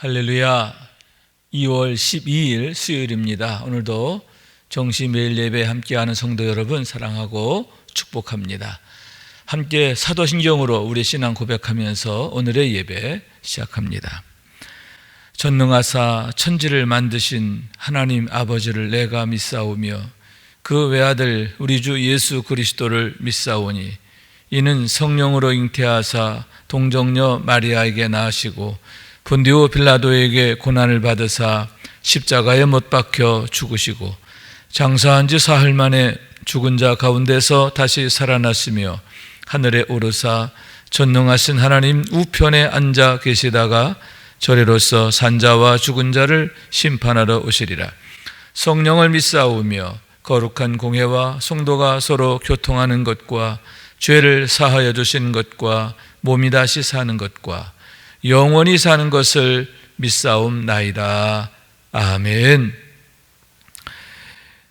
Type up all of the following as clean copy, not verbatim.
할렐루야. 2월 12일 수요일입니다. 오늘도 정시 매일 예배 함께하는 성도 여러분 사랑하고 축복합니다. 함께 사도신경으로 우리 신앙 고백하면서 오늘의 예배 시작합니다. 전능하사 천지를 만드신 하나님 아버지를 내가 믿사오며 그 외아들 우리 주 예수 그리스도를 믿사오니 이는 성령으로 잉태하사 동정녀 마리아에게 낳으시고 본디오 빌라도에게 고난을 받으사 십자가에 못 박혀 죽으시고 장사한 지 사흘 만에 죽은 자 가운데서 다시 살아났으며 하늘에 오르사 전능하신 하나님 우편에 앉아 계시다가 저리로서 산자와 죽은 자를 심판하러 오시리라. 성령을 믿사오며 거룩한 공회와 성도가 서로 교통하는 것과 죄를 사하여 주시는 것과 몸이 다시 사는 것과 영원히 사는 것을 믿사옵나이다. 아멘.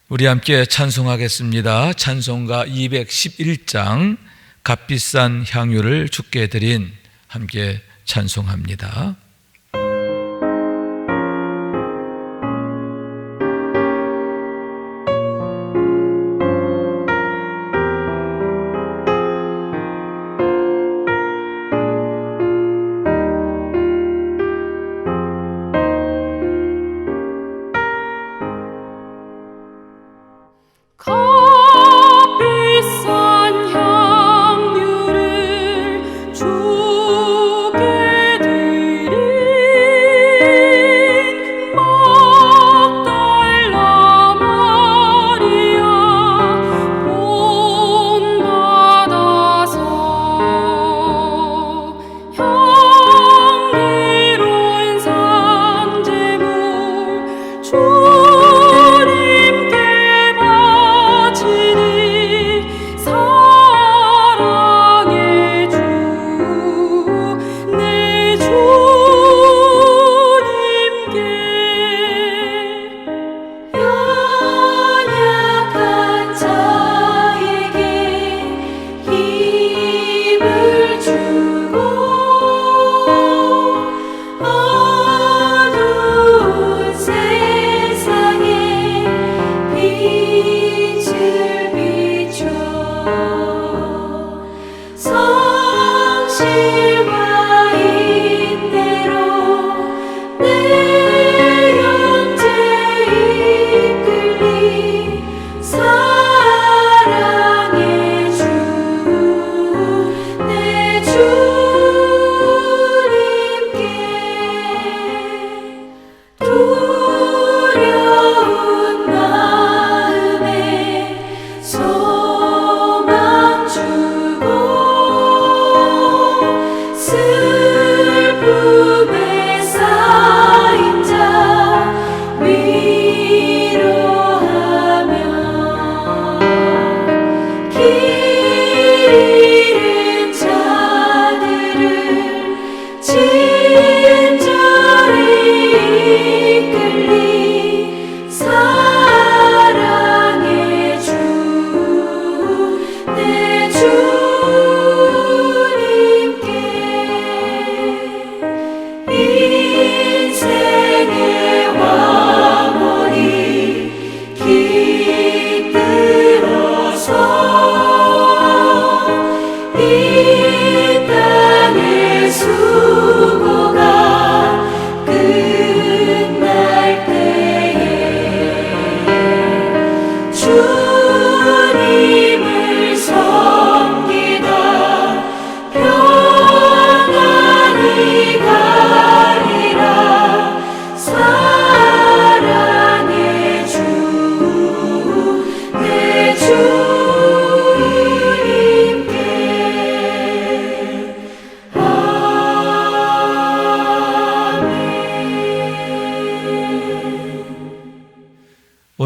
우리 함께 찬송하겠습니다. 찬송가 211장 값비싼 향유를 주께 드린 함께 찬송합니다.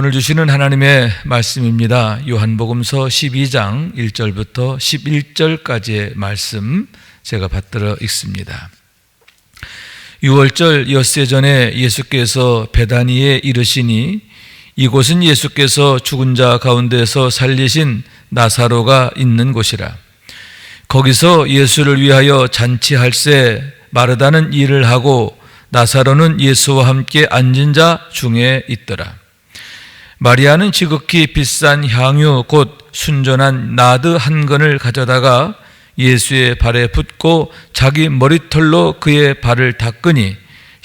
오늘 주시는 하나님의 말씀입니다. 요한복음서 12장 1절부터 11절까지의 말씀 제가 받들어 읽습니다. 6월절 엿새 전에 예수께서 베다니에 이르시니 이곳은 예수께서 죽은 자 가운데서 살리신 나사로가 있는 곳이라. 거기서 예수를 위하여 잔치할새 마르다는 일을 하고 나사로는 예수와 함께 앉은 자 중에 있더라. 마리아는 지극히 비싼 향유 곧 순전한 나드 한 건을 가져다가 예수의 발에 붓고 자기 머리털로 그의 발을 닦으니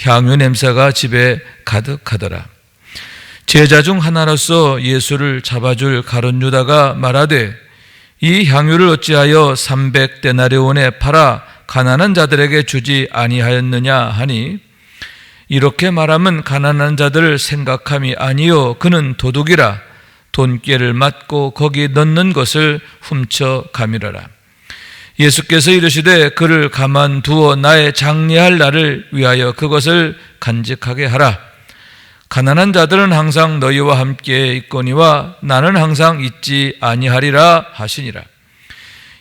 향유 냄새가 집에 가득하더라. 제자 중 하나로서 예수를 잡아줄 가룟 유다가 말하되 이 향유를 어찌하여 300데나리온에 팔아 가난한 자들에게 주지 아니하였느냐 하니 이렇게 말하면 가난한 자들을 생각함이 아니요 그는 도둑이라 돈꾀를 맞고 거기 넣는 것을 훔쳐 가밀어라. 예수께서 이르시되 그를 가만두어 나의 장례할 날을 위하여 그것을 간직하게 하라. 가난한 자들은 항상 너희와 함께 있거니와 나는 항상 있지 아니하리라 하시니라.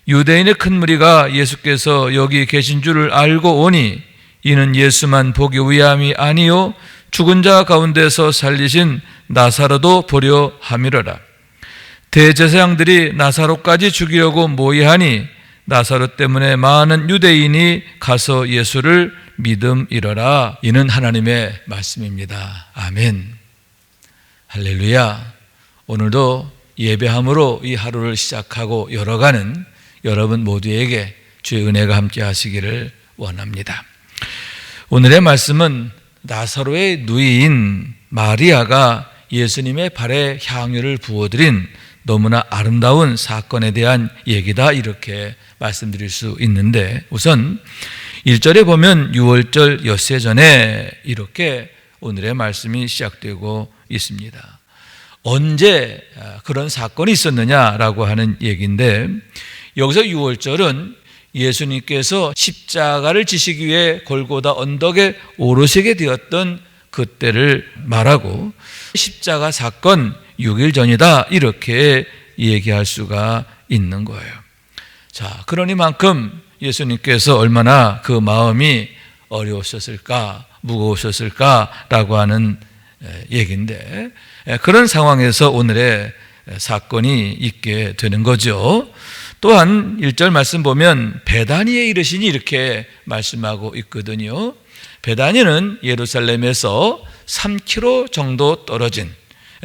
유대인의 큰 무리가 예수께서 여기 계신 줄을 알고 오니 이는 예수만 보기 위함이 아니요 죽은 자 가운데서 살리신 나사로도 보려 함이로라. 대제사장들이 나사로까지 죽이려고 모의하니 나사로 때문에 많은 유대인이 가서 예수를 믿음이러라. 이는 하나님의 말씀입니다. 아멘. 할렐루야. 오늘도 예배함으로 이 하루를 시작하고 열어가는 여러분 모두에게 주의 은혜가 함께 하시기를 원합니다. 오늘의 말씀은 나사로의 누이인 마리아가 예수님의 발에 향유를 부어드린 너무나 아름다운 사건에 대한 얘기다, 이렇게 말씀드릴 수 있는데, 우선 1절에 보면 6월절 엿새 전에 이렇게 오늘의 말씀이 시작되고 있습니다. 언제 그런 사건이 있었느냐라고 하는 얘기인데, 여기서 6월절은 예수님께서 십자가를 지시기 위해 골고다 언덕에 오르시게 되었던 그때를 말하고 십자가 사건 6일 전이다, 이렇게 얘기할 수가 있는 거예요. 자, 그러니만큼 예수님께서 얼마나 그 마음이 어려우셨을까, 무거우셨을까라고 하는 얘기인데, 그런 상황에서 오늘의 사건이 있게 되는 거죠. 또한 1절 말씀 보면 베다니에 이르시니 이렇게 말씀하고 있거든요. 베다니는 예루살렘에서 3km 정도 떨어진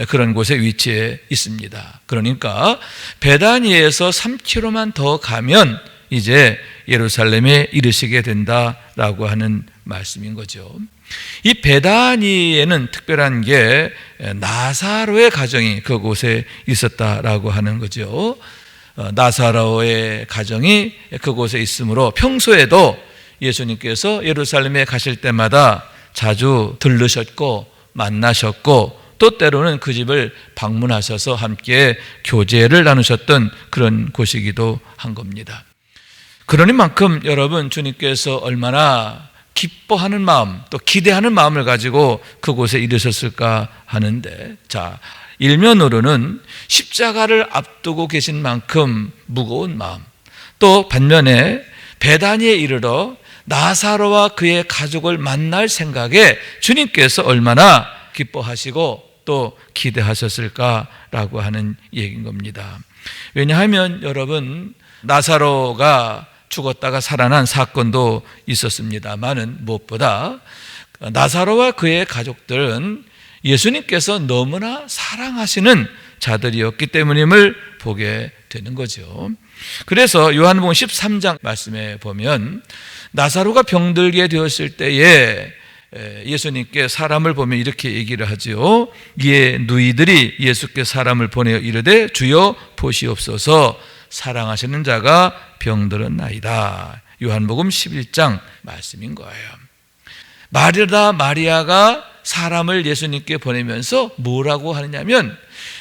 그런 곳에 위치해 있습니다. 그러니까 베다니에서 3km만 더 가면 이제 예루살렘에 이르시게 된다라고 하는 말씀인 거죠. 이 베다니에는 특별한 게 나사로의 가정이 그곳에 있었다라고 하는 거죠. 나사로의 가정이 그곳에 있으므로 평소에도 예수님께서 예루살렘에 가실 때마다 자주 들르셨고 만나셨고 또 때로는 그 집을 방문하셔서 함께 교제를 나누셨던 그런 곳이기도 한 겁니다. 그러니만큼 여러분, 주님께서 얼마나 기뻐하는 마음, 또 기대하는 마음을 가지고 그곳에 이르셨을까 하는데, 자, 일면으로는 십자가를 앞두고 계신 만큼 무거운 마음, 또 반면에 베다니에 이르러 나사로와 그의 가족을 만날 생각에 주님께서 얼마나 기뻐하시고 또 기대하셨을까라고 하는 얘기인 겁니다. 왜냐하면 여러분, 나사로가 죽었다가 살아난 사건도 있었습니다만은 무엇보다 나사로와 그의 가족들은 예수님께서 너무나 사랑하시는 자들이었기 때문임을 보게 되는 거죠. 그래서 요한복음 13장 말씀에 보면 나사로가 병들게 되었을 때에 예수님께 사람을 보면 이렇게 얘기를 하죠. 이에 누이들이 예수께 사람을 보내어 이르되 주여 보시옵소서, 사랑하시는 자가 병들었나이다. 요한복음 11장 말씀인 거예요. 마리아가 사람을 예수님께 보내면서 뭐라고 하느냐면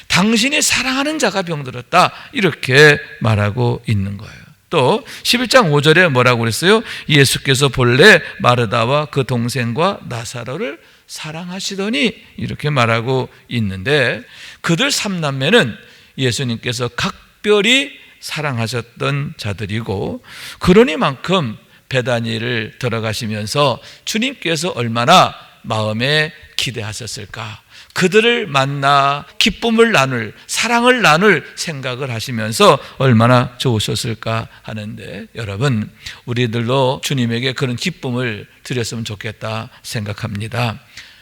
당신이 사랑하는 자가 병들었다, 이렇게 말하고 있는 거예요. 또 11장 5절에 뭐라고 그랬어요? 예수께서 본래 마르다와 그 동생과 나사로를 사랑하시더니, 이렇게 말하고 있는데, 그들 3남매는 예수님께서 각별히 사랑하셨던 자들이고, 그러니만큼 베다니를 들어가시면서 주님께서 얼마나 마음에 기대하셨을까, 그들을 만나 기쁨을 나눌, 사랑을 나눌 생각을 하시면서 얼마나 좋으셨을까 하는데, 여러분, 우리들도 주님에게 그런 기쁨을 드렸으면 좋겠다 생각합니다.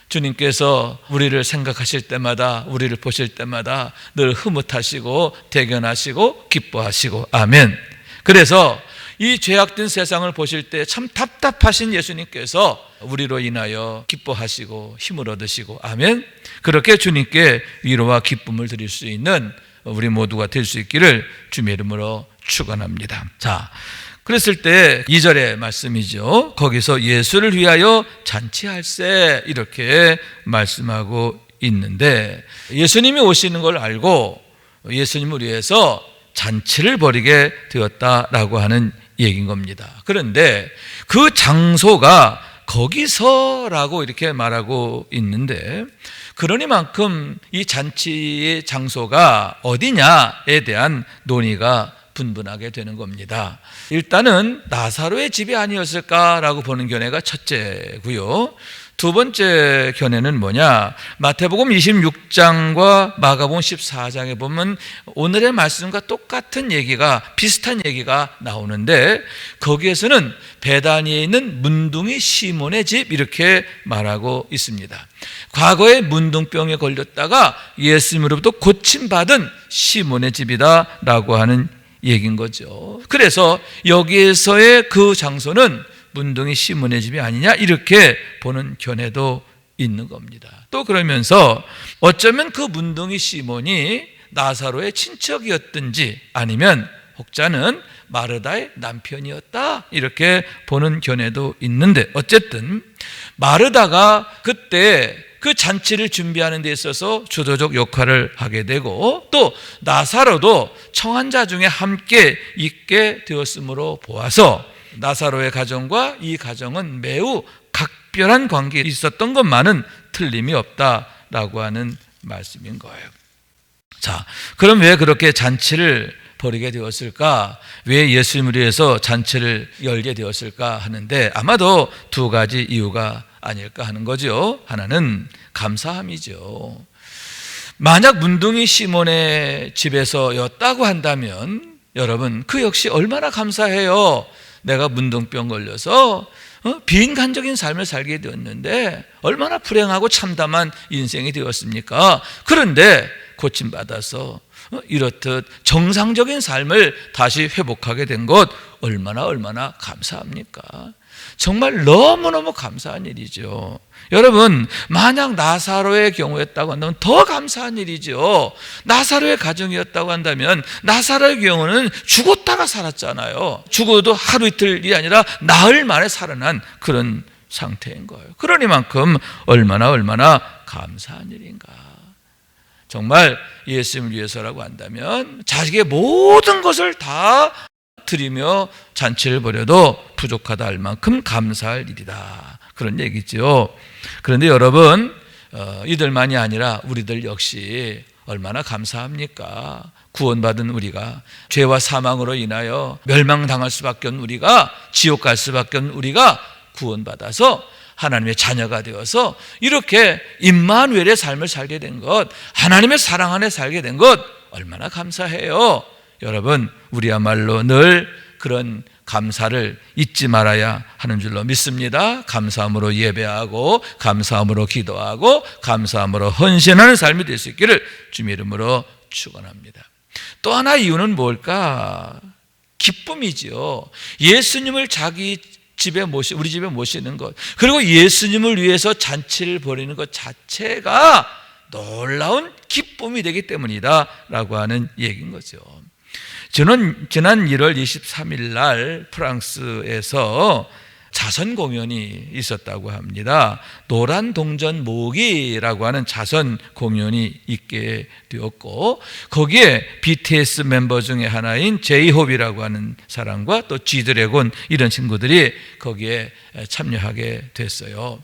주님께서 우리를 생각하실 때마다, 우리를 보실 때마다 늘 흐뭇하시고 대견하시고 기뻐하시고, 아멘. 그래서 이 죄악된 세상을 보실 때 참 답답하신 예수님께서 우리로 인하여 기뻐하시고 힘을 얻으시고, 아멘. 그렇게 주님께 위로와 기쁨을 드릴 수 있는 우리 모두가 될 수 있기를 주님의 이름으로 축원합니다. 자, 그랬을 때 2절의 말씀이죠. 거기서 예수를 위하여 잔치할세 이렇게 말씀하고 있는데, 예수님이 오시는 걸 알고 예수님을 위해서 잔치를 벌이게 되었다라고 하는 얘기인 겁니다. 그런데 그 장소가 거기서라고 이렇게 말하고 있는데, 그러니만큼 이 잔치의 장소가 어디냐에 대한 논의가 분분하게 되는 겁니다. 일단은 나사로의 집이 아니었을까라고 보는 견해가 첫째고요. 두 번째 견해는 뭐냐? 마태복음 26장과 마가복음 14장에 보면 오늘의 말씀과 똑같은 얘기가, 비슷한 얘기가 나오는데, 거기에서는 베다니에 있는 문둥이 시몬의 집 이렇게 말하고 있습니다. 과거에 문둥병에 걸렸다가 예수님으로부터 고침받은 시몬의 집이다라고 하는 얘기인 거죠. 그래서 여기에서의 그 장소는 문둥이 시몬의 집이 아니냐 이렇게 보는 견해도 있는 겁니다. 또 그러면서 어쩌면 그 문둥이 시몬이 나사로의 친척이었든지 아니면 혹자는 마르다의 남편이었다 이렇게 보는 견해도 있는데, 어쨌든 마르다가 그때 그 잔치를 준비하는 데 있어서 주도적 역할을 하게 되고, 또 나사로도 청환자 중에 함께 있게 되었으므로 보아서 나사로의 가정과 이 가정은 매우 각별한 관계에 있었던 것만은 틀림이 없다라고 하는 말씀인 거예요. 자, 그럼 왜 그렇게 잔치를 벌이게 되었을까? 왜 예수님을 위해서 잔치를 열게 되었을까 하는데, 아마도 두 가지 이유가 아닐까 하는 거죠. 하나는 감사함이죠. 만약 문둥이 시몬의 집에서였다고 한다면 여러분, 그 역시 얼마나 감사해요. 내가 문둥병 걸려서 비인간적인 삶을 살게 되었는데 얼마나 불행하고 참담한 인생이 되었습니까? 그런데 고침받아서 이렇듯 정상적인 삶을 다시 회복하게 된 것 얼마나 감사합니까? 정말 너무너무 감사한 일이죠. 여러분, 만약 나사로의 경우였다고 한다면 더 감사한 일이죠. 나사로의 가정이었다고 한다면, 나사로의 경우는 죽었다가 살았잖아요. 죽어도 하루 이틀이 아니라 나흘 만에 살아난 그런 상태인 거예요. 그러니만큼 얼마나 감사한 일인가. 정말 예수님을 위해서라고 한다면 자식의 모든 것을 다 드리며 잔치를 벌여도 부족하다 할 만큼 감사할 일이다, 그런 얘기죠. 그런데 여러분, 이들만이 아니라 우리들 역시 얼마나 감사합니까? 구원받은 우리가, 죄와 사망으로 인하여 멸망당할 수밖에 없는 우리가, 지옥 갈 수밖에 없는 우리가 구원받아서 하나님의 자녀가 되어서 이렇게 임마누엘의 삶을 살게 된 것, 하나님의 사랑 안에 살게 된 것 얼마나 감사해요. 여러분, 우리야말로 늘 그런 감사를 잊지 말아야 하는 줄로 믿습니다. 감사함으로 예배하고, 감사함으로 기도하고, 감사함으로 헌신하는 삶이 될 수 있기를 주님의 이름으로 축원합니다. 또 하나 이유는 뭘까? 기쁨이지요. 예수님을 자기 집에 우리 집에 모시는 것, 그리고 예수님을 위해서 잔치를 벌이는 것 자체가 놀라운 기쁨이 되기 때문이다 라고 하는 얘기인 거죠. 저는 지난 1월 23일 날 프랑스에서 자선 공연이 있었다고 합니다. 노란 동전 모으기라고 하는 자선 공연이 있게 되었고, 거기에 BTS 멤버 중에 하나인 제이홉이라고 하는 사람과 또 G드래곤 이런 친구들이 거기에 참여하게 됐어요.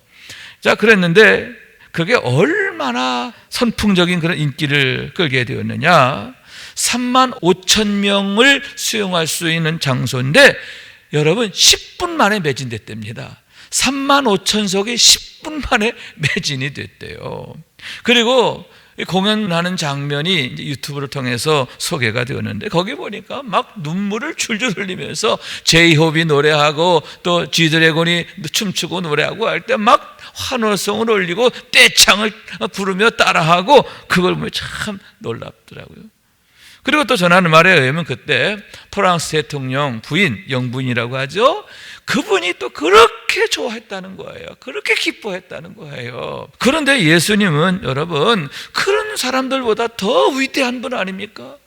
자, 그랬는데 그게 얼마나 선풍적인 그런 인기를 끌게 되었느냐. 35,000명을 수용할 수 있는 장소인데 여러분 10분 만에 매진됐답니다. 35,000석이 10분 만에 매진이 됐대요. 그리고 공연하는 장면이 이제 유튜브를 통해서 소개가 되었는데 거기 보니까 막 눈물을 줄줄 흘리면서 제이홉이 노래하고 또 G드래곤이 춤추고 노래하고 할 때 막 환호성을 올리고 떼창을 부르며 따라하고 그걸 보면 참 놀랍더라고요. 그리고 또 전하는 말에 의하면 그때 프랑스 대통령 부인, 영부인이라고 하죠. 그분이 또 그렇게 좋아했다는 거예요. 그렇게 기뻐했다는 거예요. 그런데 예수님은 여러분 그런 사람들보다 더 위대한 분 아닙니까?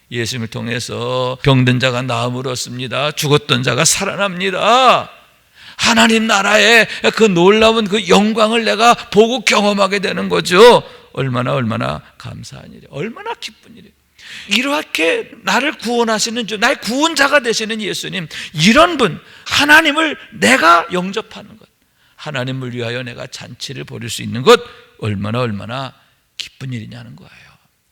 예수님을 통해서 병든 자가 나음을 얻습니다. 죽었던 자가 살아납니다. 하나님 나라의 그 놀라운 그 영광을 내가 보고 경험하게 되는 거죠. 얼마나 감사한 일이에요. 얼마나 기쁜 일이에요. 이렇게 나를 구원하시는 주, 나의 구원자가 되시는 예수님, 이런 분, 하나님을 내가 영접하는 것, 하나님을 위하여 내가 잔치를 벌일 수 있는 것, 얼마나 기쁜 일이냐는 거예요.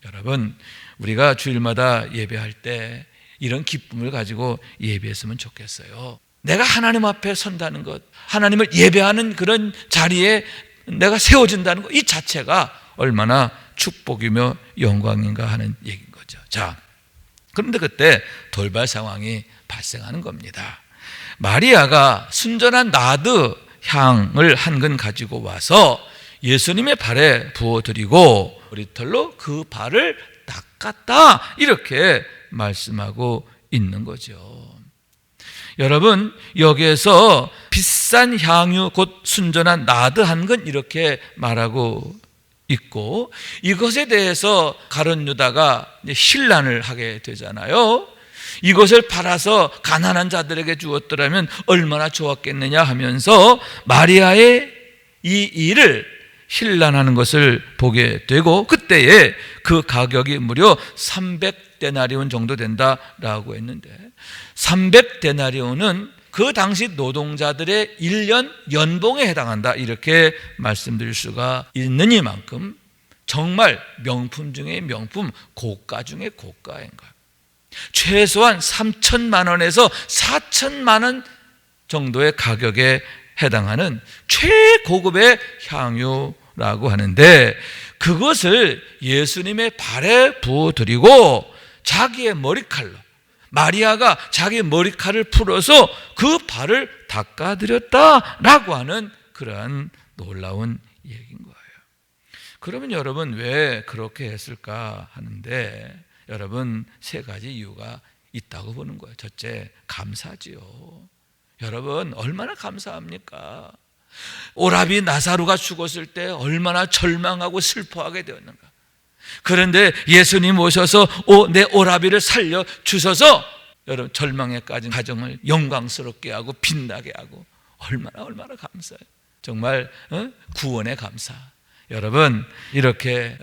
여러분, 우리가 주일마다 예배할 때 이런 기쁨을 가지고 예배했으면 좋겠어요. 내가 하나님 앞에 선다는 것, 하나님을 예배하는 그런 자리에 내가 세워진다는 것, 이 자체가 얼마나 축복이며 영광인가 하는 얘기인 거죠. 자, 그런데 그때 돌발 상황이 발생하는 겁니다. 마리아가 순전한 나드 향을 한 근 가지고 와서 예수님의 발에 부어드리고 머리털로 그 발을 닦았다, 이렇게 말씀하고 있는 거죠. 여러분, 여기에서 비싼 향유 곧 순전한 나드 한 근 이렇게 말하고 있고, 이것에 대해서 가룟 유다가 신란을 하게 되잖아요. 이것을 팔아서 가난한 자들에게 주었더라면 얼마나 좋았겠느냐 하면서 마리아의 이 일을 신란하는 것을 보게 되고, 그때에 그 가격이 무려 300데나리온 정도 된다라고 했는데, 300데나리온은 그 당시 노동자들의 1년 연봉에 해당한다, 이렇게 말씀드릴 수가 있는 이만큼 정말 명품 중에 명품, 고가 중에 고가인 거예요. 최소한 3천만 원에서 4천만 원 정도의 가격에 해당하는 최고급의 향유라고 하는데, 그것을 예수님의 발에 부어드리고 자기의 머리칼로, 마리아가 자기 머리칼을 풀어서 그 발을 닦아드렸다라고 하는 그러한 놀라운 얘기인 거예요. 그러면 여러분 왜 그렇게 했을까 하는데, 여러분 세 가지 이유가 있다고 보는 거예요. 첫째, 감사지요. 여러분 얼마나 감사합니까? 오라비 나사로가 죽었을 때 얼마나 절망하고 슬퍼하게 되었는가. 그런데 예수님 오셔서 내 오라비를 살려 주셔서 여러분 절망에 빠진 가정을 영광스럽게 하고 빛나게 하고 얼마나 감사해요. 정말 구원의 감사. 여러분 이렇게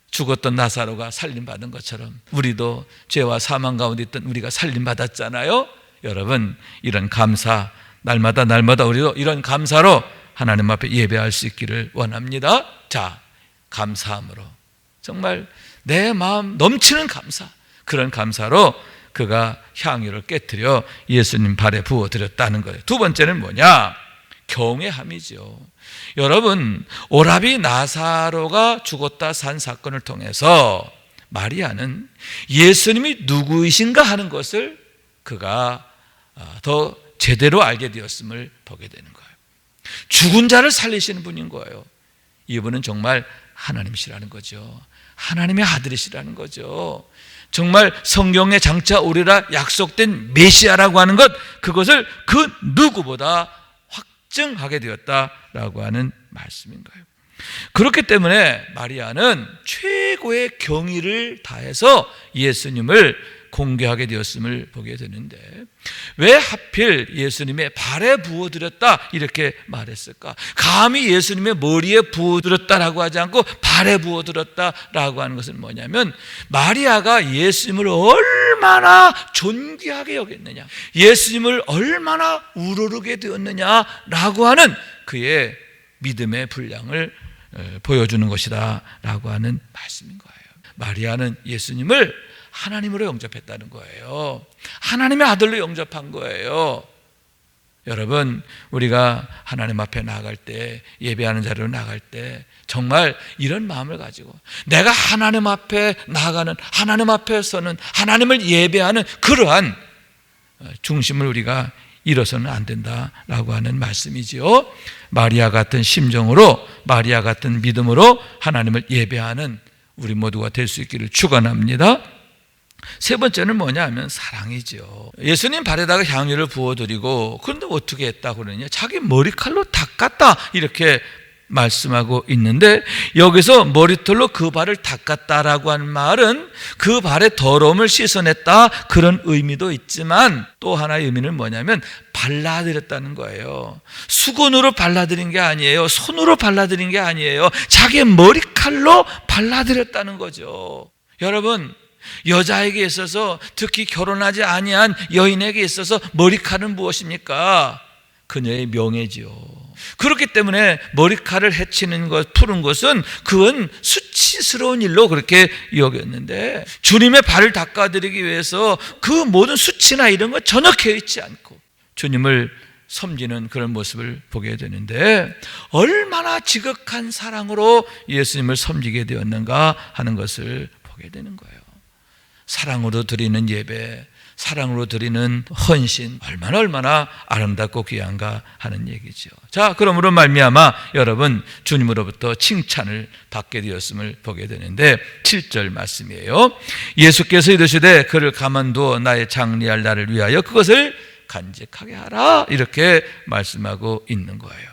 죽었던 나사로가 살림받은 것처럼 우리도 죄와 사망 가운데 있던 우리가 살림받았잖아요. 여러분 이런 감사, 날마다 우리도 이런 감사로 하나님 앞에 예배할 수 있기를 원합니다. 자, 감사함으로 정말 내 마음 넘치는 감사, 그런 감사로 그가 향유를 깨뜨려 예수님 발에 부어드렸다는 거예요. 두 번째는 뭐냐? 경외함이죠. 여러분, 오라비 나사로가 죽었다 산 사건을 통해서 마리아는 예수님이 누구이신가 하는 것을 그가 더 제대로 알게 되었음을 보게 되는 거예요. 죽은 자를 살리시는 분인 거예요. 이분은 정말 하나님이시라는 거죠. 하나님의 아들이시라는 거죠. 정말 성경에 장차 오리라 약속된 메시아라고 하는 것, 그것을 그 누구보다 확증하게 되었다라고 하는 말씀인 거예요. 그렇기 때문에 마리아는 최고의 경의를 다해서 예수님을 공개하게 되었음을 보게 되는데, 왜 하필 예수님의 발에 부어드렸다 이렇게 말했을까? 감히 예수님의 머리에 부어드렸다라고 하지 않고 발에 부어드렸다라고 하는 것은 뭐냐면, 마리아가 예수님을 얼마나 존귀하게 여겼느냐, 예수님을 얼마나 우러르게 되었느냐라고 하는 그의 믿음의 분량을 보여주는 것이다 라고 하는 말씀인 거예요. 마리아는 예수님을 하나님으로 영접했다는 거예요. 하나님의 아들로 영접한 거예요. 여러분, 우리가 하나님 앞에 나아갈 때, 예배하는 자리로 나아갈 때 정말 이런 마음을 가지고 내가 하나님 앞에 나아가는, 하나님 앞에서는 하나님을 예배하는 그러한 중심을 우리가 잃어서는 안 된다라고 하는 말씀이지요. 마리아 같은 심정으로, 마리아 같은 믿음으로 하나님을 예배하는 우리 모두가 될 수 있기를 축원합니다. 세 번째는 뭐냐 하면 사랑이죠. 예수님 발에다가 향유를 부어드리고, 그런데 어떻게 했다고 그러냐, 자기 머리칼로 닦았다 이렇게 말씀하고 있는데, 여기서 머리털로 그 발을 닦았다라고 하는 말은 그 발의 더러움을 씻어냈다 그런 의미도 있지만, 또 하나의 의미는 뭐냐면 발라드렸다는 거예요. 수건으로 발라드린 게 아니에요. 손으로 발라드린 게 아니에요. 자기의 머리칼로 발라드렸다는 거죠. 여러분, 여자에게 있어서, 특히 결혼하지 아니한 여인에게 있어서 머리칼은 무엇입니까? 그녀의 명예지요. 그렇기 때문에 머리칼을 해치는 것, 푸는 것은 그건 수치스러운 일로 그렇게 여겼는데, 주님의 발을 닦아드리기 위해서 그 모든 수치나 이런 것 전혀 개의치 않고 주님을 섬기는 그런 모습을 보게 되는데, 얼마나 지극한 사랑으로 예수님을 섬기게 되었는가 하는 것을 보게 되는 거예요. 사랑으로 드리는 예배, 사랑으로 드리는 헌신, 얼마나 아름답고 귀한가 하는 얘기죠. 자, 그러므로 말미암아 여러분, 주님으로부터 칭찬을 받게 되었음을 보게 되는데, 7절 말씀이에요. 예수께서 이르시되 그를 가만두어 나의 장리할 날을 위하여 그것을 간직하게 하라, 이렇게 말씀하고 있는 거예요.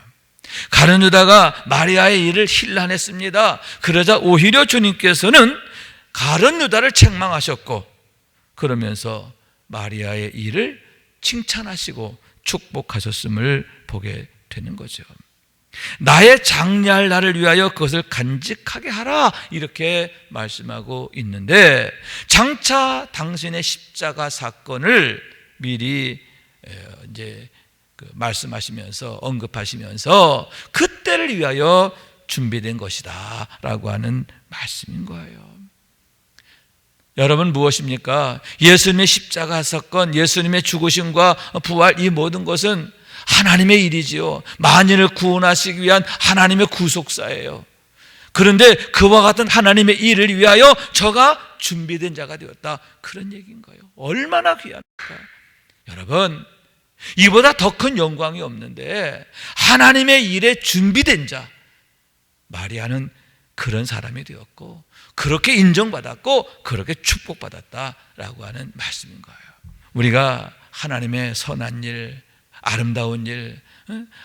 가룟 유다가 마리아의 일을 힐난했습니다. 그러자 오히려 주님께서는 가룟 유다를 책망하셨고, 그러면서 마리아의 일을 칭찬하시고 축복하셨음을 보게 되는 거죠. 나의 장리할 날을 위하여 그것을 간직하게 하라, 이렇게 말씀하고 있는데, 장차 당신의 십자가 사건을 미리 이제 말씀하시면서, 언급하시면서 그때를 위하여 준비된 것이다 라고 하는 말씀인 거예요. 여러분, 무엇입니까? 예수님의 십자가 사건, 예수님의 죽으심과 부활, 이 모든 것은 하나님의 일이지요. 만인을 구원하시기 위한 하나님의 구속사예요. 그런데 그와 같은 하나님의 일을 위하여 저가 준비된 자가 되었다, 그런 얘기인 거예요. 얼마나 귀합니까? 여러분, 이보다 더 큰 영광이 없는데, 하나님의 일에 준비된 자, 마리아는 그런 사람이 되었고, 그렇게 인정받았고, 그렇게 축복받았다라고 하는 말씀인 거예요. 우리가 하나님의 선한 일, 아름다운 일,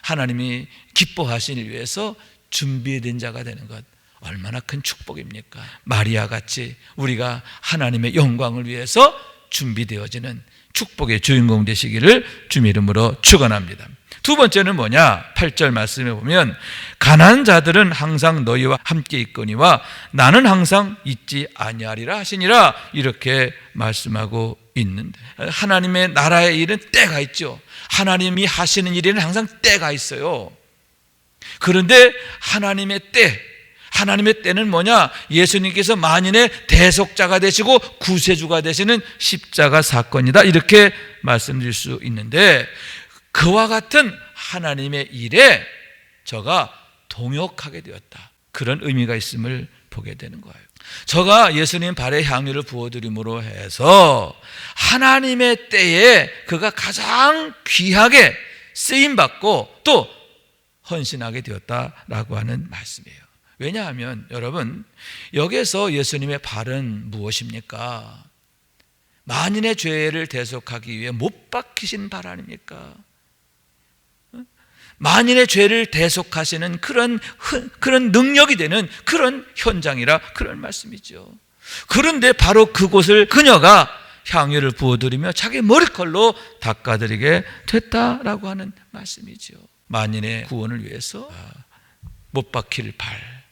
하나님이 기뻐하신 일 위해서 준비된 자가 되는 것, 얼마나 큰 축복입니까? 마리아 같이 우리가 하나님의 영광을 위해서 준비되어지는 축복의 주인공 되시기를 주님 이름으로 축원합니다. 두 번째는 뭐냐? 8절 말씀에 보면 가난한 자들은 항상 너희와 함께 있거니와 나는 항상 있지 아니하리라 하시니라, 이렇게 말씀하고 있는데, 하나님의 나라의 일은 때가 있죠. 하나님이 하시는 일에는 항상 때가 있어요. 그런데 하나님의 때는 뭐냐? 예수님께서 만인의 대속자가 되시고 구세주가 되시는 십자가 사건이다, 이렇게 말씀드릴 수 있는데, 그와 같은 하나님의 일에 저가 동역하게 되었다, 그런 의미가 있음을 보게 되는 거예요. 저가 예수님 발에 향유를 부어드림으로 해서 하나님의 때에 그가 가장 귀하게 쓰임받고 또 헌신하게 되었다라고 하는 말씀이에요. 왜냐하면 여러분, 여기에서 예수님의 발은 무엇입니까? 만인의 죄를 대속하기 위해 못 박히신 발 아닙니까? 만인의 죄를 대속하시는 그런 능력이 되는 그런 현장이라, 그런 말씀이죠. 그런데 바로 그곳을 그녀가 향유를 부어드리며 자기 머리칼로 닦아드리게 됐다라고 하는 말씀이죠. 만인의 구원을 위해서 못 박힐 발,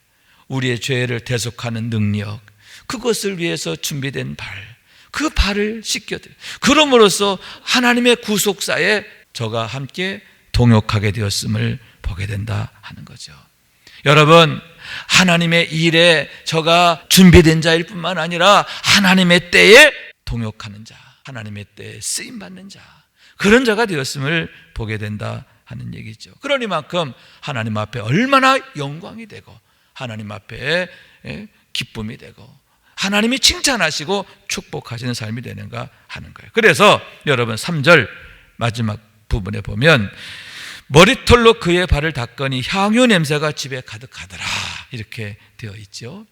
우리의 죄를 대속하는 능력, 그것을 위해서 준비된 발, 그 발을 씻겨드려, 그럼으로써 하나님의 구속사에 저가 함께 동역하게 되었음을 보게 된다 하는 거죠. 여러분, 하나님의 일에 저가 준비된 자일 뿐만 아니라 하나님의 때에 동역하는 자, 하나님의 때에 쓰임받는 자, 그런 자가 되었음을 보게 된다 하는 얘기죠. 그러니만큼 하나님 앞에 얼마나 영광이 되고 하나님 앞에 기쁨이 되고 하나님이 칭찬하시고 축복하시는 삶이 되는가 하는 거예요. 그래서 여러분 3절 마지막 부분에 보면 머리털로 그의 발을 닦으니 향유 냄새가 집에 가득하더라 이렇게 되어 있죠.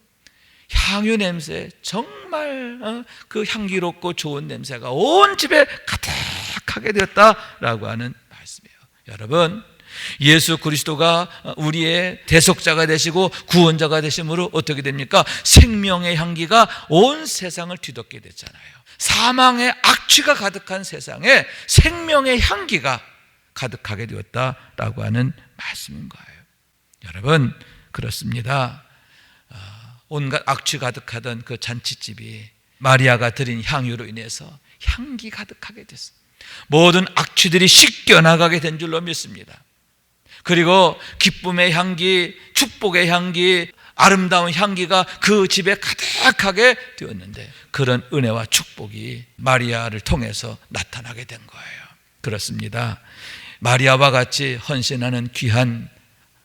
향유 냄새, 정말 그 향기롭고 좋은 냄새가 온 집에 가득하게 되었다라고 하는 말씀이에요. 여러분, 예수 그리스도가 우리의 대속자가 되시고 구원자가 되심으로 어떻게 됩니까? 생명의 향기가 온 세상을 뒤덮게 됐잖아요. 사망의 악취가 가득한 세상에 생명의 향기가 가득하게 되었다라고 하는 말씀인 거예요. 여러분, 그렇습니다. 온갖 악취 가득하던 그 잔치집이 마리아가 드린 향유로 인해서 향기 가득하게 됐어요. 모든 악취들이 씻겨나가게 된 줄로 믿습니다. 그리고 기쁨의 향기, 축복의 향기, 아름다운 향기가 그 집에 가득하게 되었는데 그런 은혜와 축복이 마리아를 통해서 나타나게 된 거예요. 그렇습니다. 마리아와 같이 헌신하는 귀한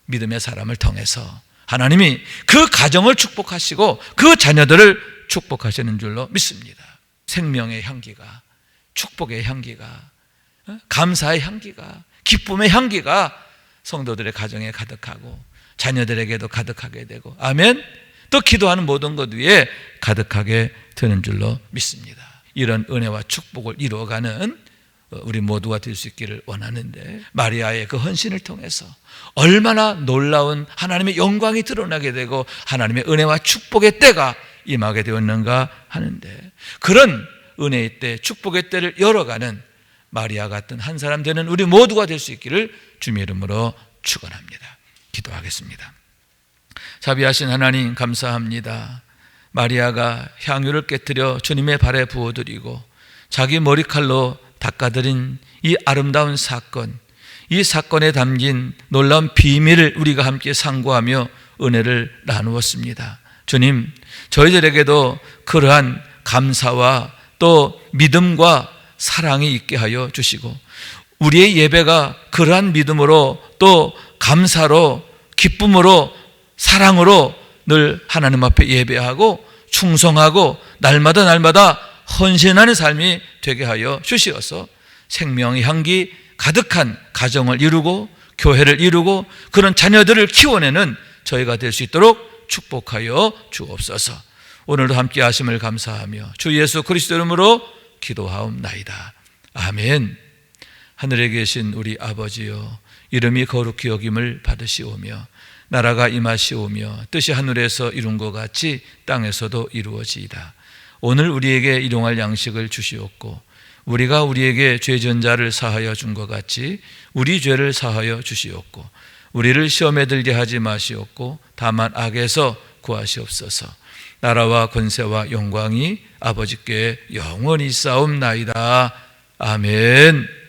믿음의 사람을 통해서 하나님이 그 가정을 축복하시고 그 자녀들을 축복하시는 줄로 믿습니다. 생명의 향기가, 축복의 향기가, 감사의 향기가, 기쁨의 향기가 성도들의 가정에 가득하고 자녀들에게도 가득하게 되고, 아멘. 또 기도하는 모든 것 위에 가득하게 되는 줄로 믿습니다. 이런 은혜와 축복을 이루어가는 우리 모두가 될 수 있기를 원하는데, 마리아의 그 헌신을 통해서 얼마나 놀라운 하나님의 영광이 드러나게 되고 하나님의 은혜와 축복의 때가 임하게 되었는가 하는데, 그런 은혜의 때, 축복의 때를 열어가는 마리아 같은 한 사람 되는 우리 모두가 될 수 있기를 주님의 이름으로 축원합니다. 기도하겠습니다. 자비하신 하나님, 감사합니다. 마리아가 향유를 깨뜨려 주님의 발에 부어드리고 자기 머리칼로 닦아드린 이 아름다운 사건, 이 사건에 담긴 놀라운 비밀을 우리가 함께 상고하며 은혜를 나누었습니다. 주님, 저희들에게도 그러한 감사와 또 믿음과 사랑이 있게 하여 주시고, 우리의 예배가 그러한 믿음으로 또 감사로 기쁨으로 사랑으로 늘 하나님 앞에 예배하고 충성하고 날마다 헌신하는 삶이 되게 하여 주시어서 생명의 향기 가득한 가정을 이루고 교회를 이루고 그런 자녀들을 키워내는 저희가 될 수 있도록 축복하여 주옵소서. 오늘도 함께 하심을 감사하며 주 예수 그리스도 이름으로 기도하옵나이다. 아멘. 하늘에 계신 우리 아버지여, 이름이 거룩히 여김을 받으시오며 나라가 임하시오며 뜻이 하늘에서 이룬 것 같이 땅에서도 이루어지이다. 오늘 우리에게 일용할 양식을 주시옵고 우리가 우리에게 죄진 자를 사하여 준 것 같이 우리 죄를 사하여 주시옵고 우리를 시험에 들게 하지 마시옵고 다만 악에서 구하시옵소서. 나라와 권세와 영광이 아버지께 영원히 있사옵나이다. 아멘.